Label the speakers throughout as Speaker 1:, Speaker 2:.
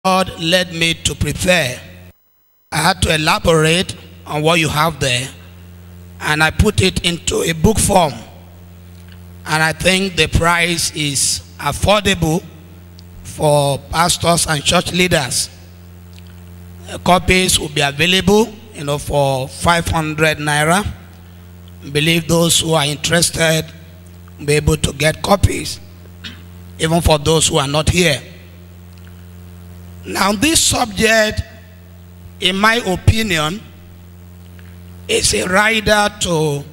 Speaker 1: God led me to prepare, I had to elaborate on what you have there, and I put it into a book form. And I think the price is affordable for pastors and church leaders. Copies will be available, for 500 naira. I believe those who are interested will be able to get copies, even for those who are not here. Now, this subject, in my opinion, is a rider to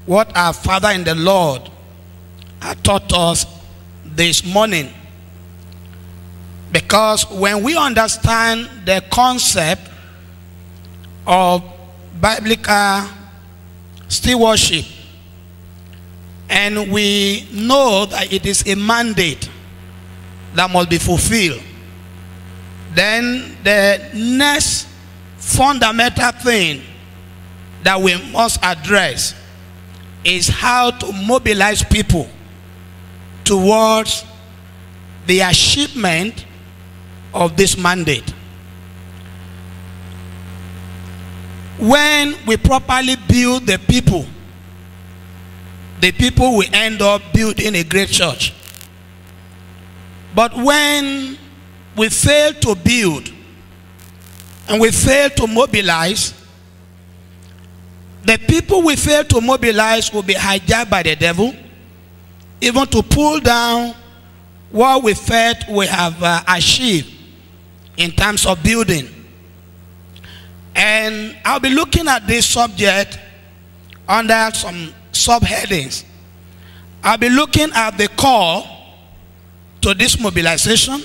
Speaker 1: what our Father in the Lord had taught us this morning. Because when we understand the concept of biblical stewardship, and we know that it is a mandate that must be fulfilled, then the next fundamental thing that we must address is how to mobilize people towards the achievement of this mandate. When we properly build the people will end up building a great church. But when we fail to build and we fail to mobilize, the people we fail to mobilize will be hijacked by the devil, even to pull down what we felt we have achieved in terms of building. And I'll be looking at this subject under some subheadings. I'll be looking at the call to this mobilization.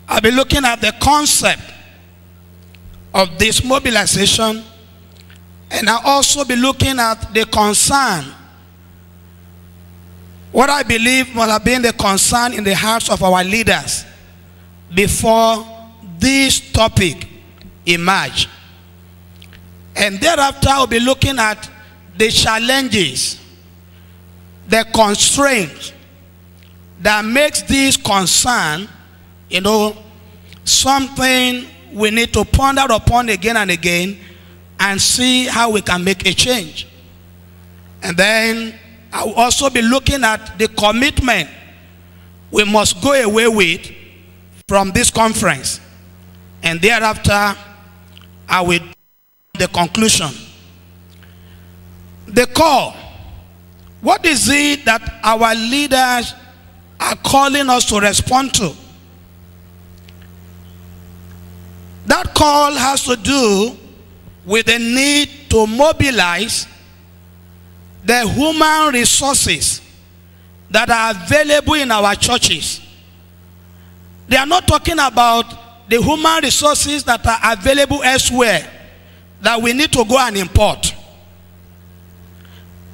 Speaker 1: I'll be looking at the concept of this mobilization, and I'll also be looking at the concern, what I believe must have been the concern in the hearts of our leaders before this topic emerged. And thereafter, I'll be looking at the challenges, the constraints that makes this concern, something we need to ponder upon again and again and see how we can make a change. And then I will also be looking at the commitment we must go away with from this conference. And thereafter, I will do the conclusion. The call. What is it that our leaders are calling us to respond to? That call has to do with the need to mobilize the human resources that are available in our churches. They are not talking about the human resources that are available elsewhere that we need to go and import.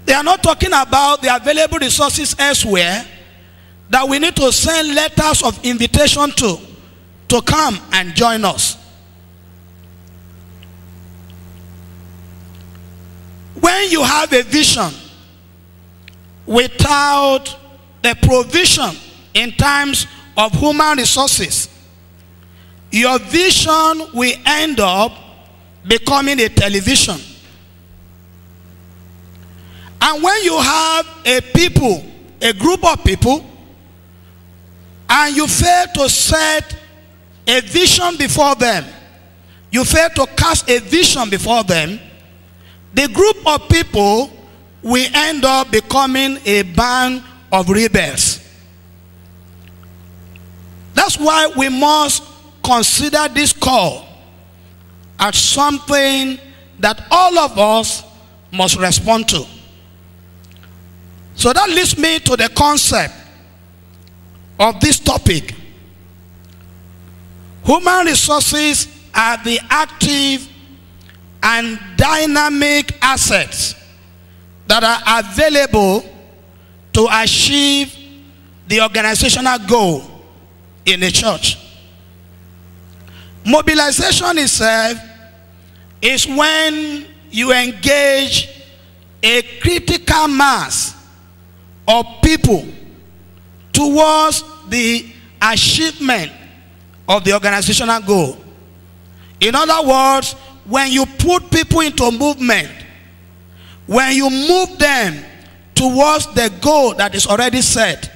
Speaker 1: They are not talking about the available resources elsewhere that we need to send letters of invitation to come and join us. When you have a vision without the provision in terms of human resources, your vision will end up becoming a television. And when you have a group of people, and you fail to set a vision before them, you fail to cast a vision before them, the group of people will end up becoming a band of rebels. That's why we must consider this call as something that all of us must respond to. So that leads me to the concept of this topic. Human resources are the active and dynamic assets that are available to achieve the organizational goal in a church. Mobilization itself is when you engage a critical mass of people towards the achievement of the organizational goal. In other words, when you put people into movement, when you move them towards the goal that is already set,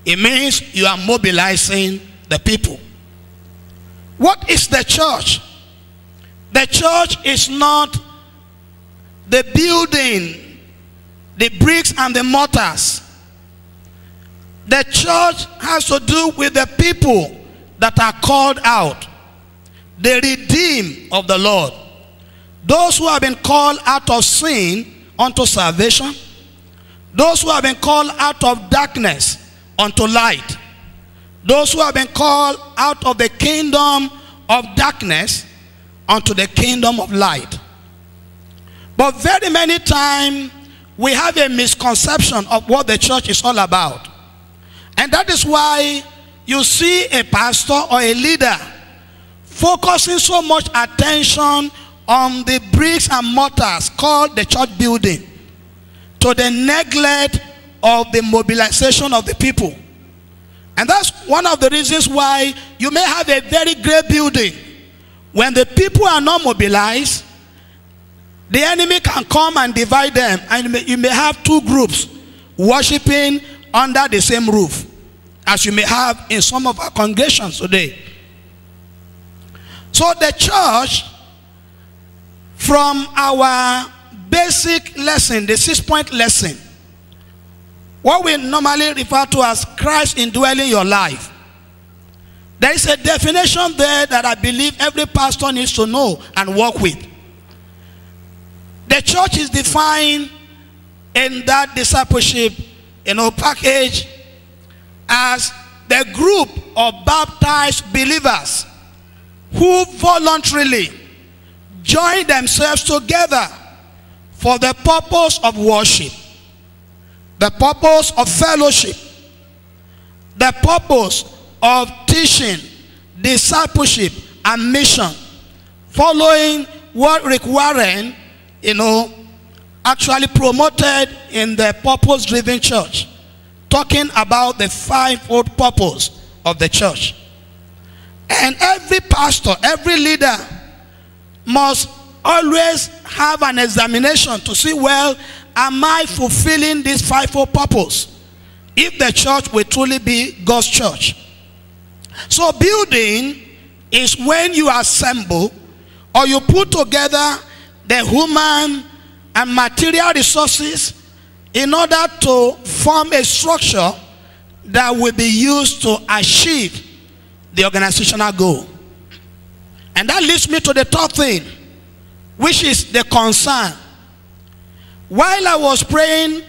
Speaker 1: it means you are mobilizing the people. What is the church? The church is not the building, the bricks and the mortars. The church has to do with the people that are called out, the redeemed of the Lord. Those who have been called out of sin unto salvation. Those who have been called out of darkness unto light. Those who have been called out of the kingdom of darkness unto the kingdom of light. But very many times we have a misconception of what the church is all about. And that is why you see a pastor or a leader focusing so much attention on the bricks and mortars called the church building, to the neglect of the mobilization of the people. And that's one of the reasons why you may have a very great building. When the people are not mobilized, the enemy can come and divide them, and you may have two groups worshiping under the same roof, as you may have in some of our congregations today. So the church, from our basic lesson, the 6-point lesson, what we normally refer to as Christ indwelling your life, there is a definition there that I believe every pastor needs to know and work with. The church is defined in that discipleship, package as the group of baptized believers who voluntarily join themselves together for the purpose of worship, the purpose of fellowship, the purpose of teaching, discipleship, and mission, following what Rick Warren, actually promoted in the purpose-driven church, talking about the 5-fold purpose of the church. And every pastor, every leader must always have an examination to see, well, am I fulfilling this 5-fold purpose? If the church will truly be God's church. So building is when you assemble or you put together the human and material resources in order to form a structure that will be used to achieve the organizational goal. And that leads me to the third thing, which is the concern. While I was praying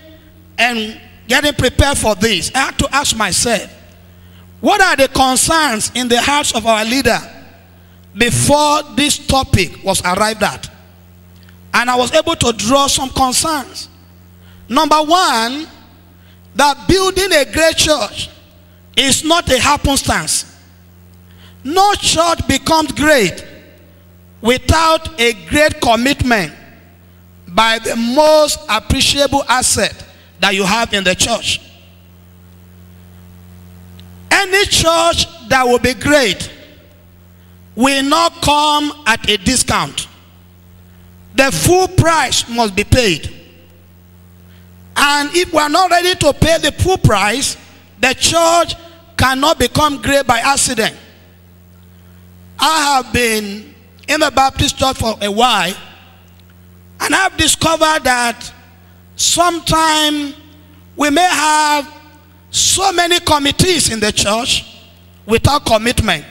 Speaker 1: and getting prepared for this, I had to ask myself, what are the concerns in the hearts of our leader before this topic was arrived at? And I was able to draw some concerns. Number one, that building a great church is not a happenstance. No church becomes great without a great commitment by the most appreciable asset that you have in the church. Any church that will be great will not come at a discount. The full price must be paid. And if we are not ready to pay the full price, the church cannot become great by accident. I have been in the Baptist church for a while, and I have discovered that sometimes we may have so many committees in the church without commitment.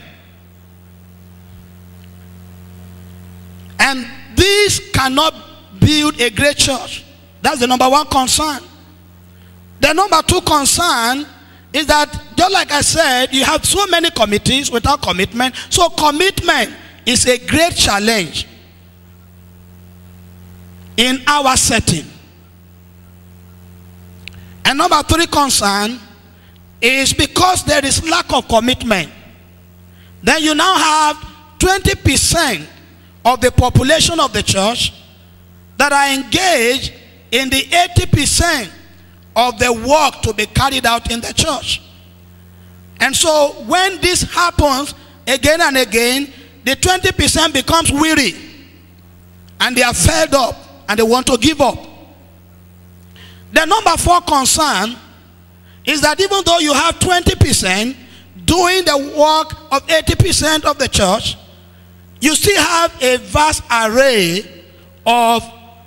Speaker 1: And this cannot build a great church. That's the number one concern. The number two concern is that, just like I said, you have so many committees without commitment. So commitment is a great challenge in our setting. And number three concern is because there is lack of commitment. Then you now have 20% of the population of the church that are engaged in the 80% of the work to be carried out in the church. And so when this happens again and again, the 20% becomes weary. And they are fed up and they want to give up. The number 4 concern is that even though you have 20% doing the work of 80% of the church, you still have a vast array of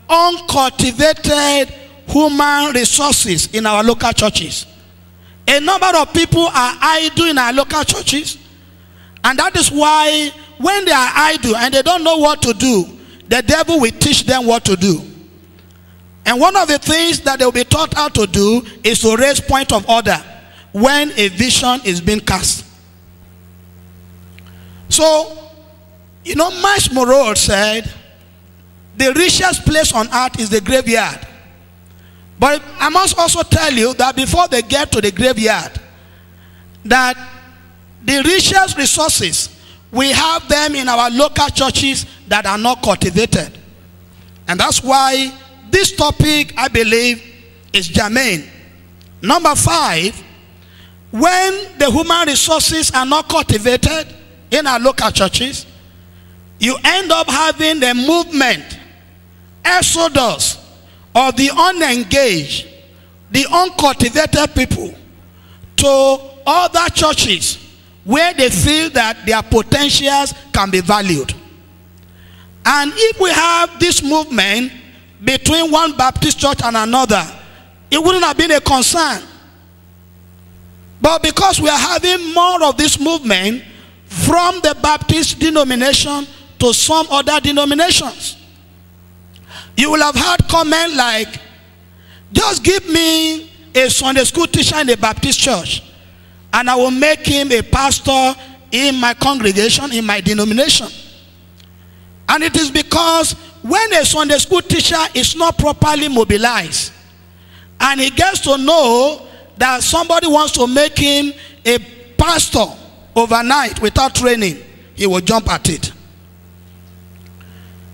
Speaker 1: uncultivated human resources in our local churches. A number of people are idle in our local churches, and that is why when they are idle and they don't know what to do, the devil will teach them what to do. And one of the things that they will be taught how to do is to raise point of order when a vision is being cast. So, you know, Miles Monroe said, the richest place on earth is the graveyard. But I must also tell you that before they get to the graveyard, that the richest resources, we have them in our local churches that are not cultivated. And that's why this topic, I believe, is germane. Number 5, when the human resources are not cultivated in our local churches, you end up having the movement, exodus of the unengaged, the uncultivated people to other churches where they feel that their potentials can be valued. And if we have this movement between one Baptist church and another, it wouldn't have been a concern. But because we are having more of this movement from the Baptist denomination to some other denominations, you will have heard comment like, just give me a Sunday school teacher in the Baptist church and I will make him a pastor in my congregation, in my denomination. And it is because when a Sunday school teacher is not properly mobilized and he gets to know that somebody wants to make him a pastor overnight without training, he will jump at it.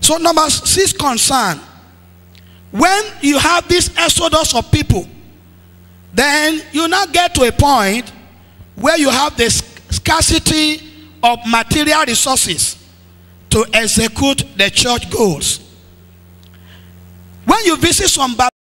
Speaker 1: So number 6 concern, when you have this exodus of people, then you now get to a point where you have the scarcity of material resources to execute the church goals. When you visit some